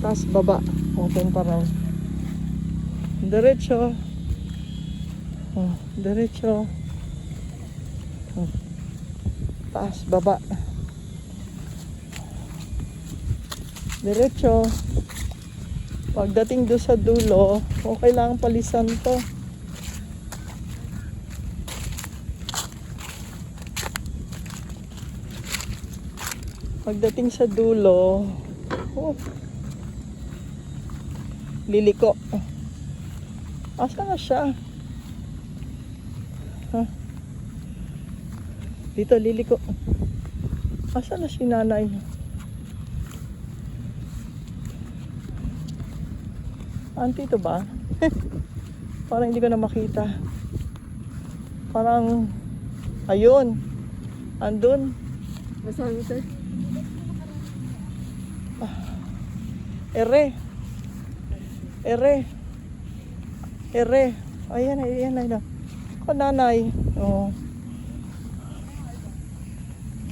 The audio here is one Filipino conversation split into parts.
Taas, baba. Open pa rin. Diretso. Oh, diretso. Oh. Taas, baba. Diretso. Pagdating doon sa dulo, okay lang palisan to. Pagdating sa dulo, oh, liliko. Asa na siya? Huh? Dito, liliko. Asa na si nanay? Andito ba? Parang hindi ko na makita. Parang, ayun. Andun. Nasaan ito? Ere. Ere. Ere. Ayan, ayan, ayan. Ako, nanay. Oo.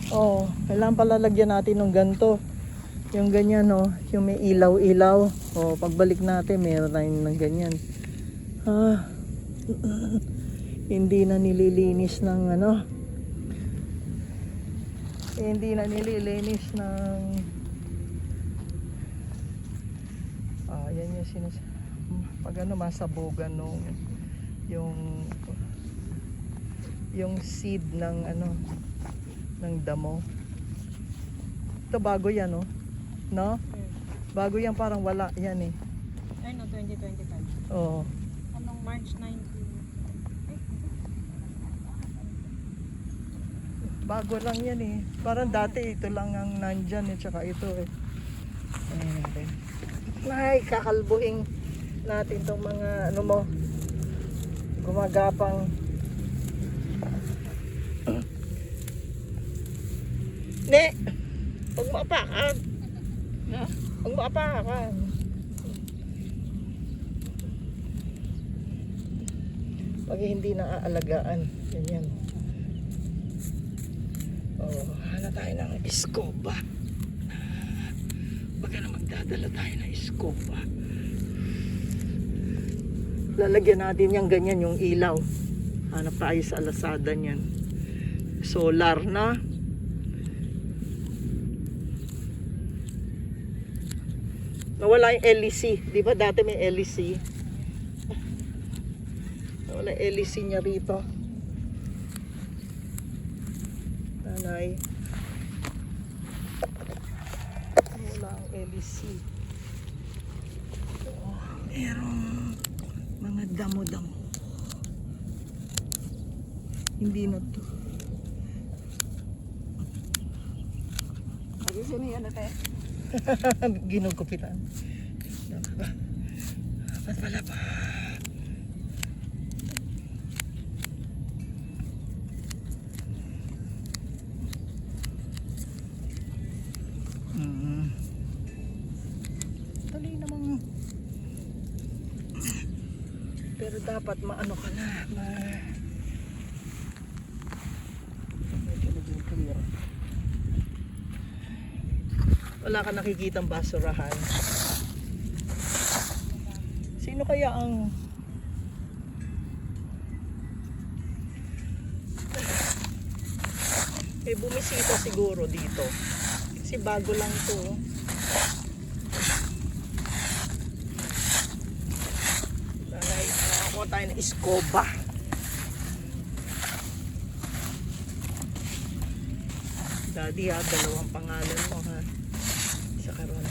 Oh, kailangan pala lagyan natin ng ganito. Yung ganyan, no? Yung may ilaw-ilaw. Oh, pagbalik natin, mayroon tayong ng ganyan. Ah. Hindi na nililinis ng ano. Hindi na nililinis ng yan yung pag ano masabugan nung yung seed ng ano ng damo. Ito bago yan, no? Bago yan, parang wala yan eh. Ay no, 2025. Oo. Anong March 19? Bago lang yan eh. Parang dati ito lang ang nandyan eh, tsaka ito eh. Ayan. Ay, kakalbuhin natin tong mga ano mo, gumagapang. Ne, huwag mo apakan. Huwag mo apakan. Pag hindi na aalagaan, ganyan. Oh, hanap tayo ng iskoba. Baka na magdadala tayo ng iskoba. Lalagyan natin yung ganyan, yung ilaw. Hanap tayo sa Lazada niyan. Solar na. Nawala yung LEC. Di ba dati may LEC? Nawala yung LEC niya rito. Nanay. Wala ang LEC. Merong mga damo-damo. Hindi na to. Ay, sino yan ate? Ginugupitan. Dapat pala pa. Dali namang. Pero dapat maano ka na. Wala ka nakikitang basurahan. Sino kaya ang bumisita siguro dito? Kasi bago lang to. Nakakuha tayo ng iskoba. Daddy ha, dalawang pangalan mo ha. Sa karon.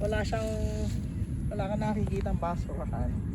Wala ka nakikitang basurahan.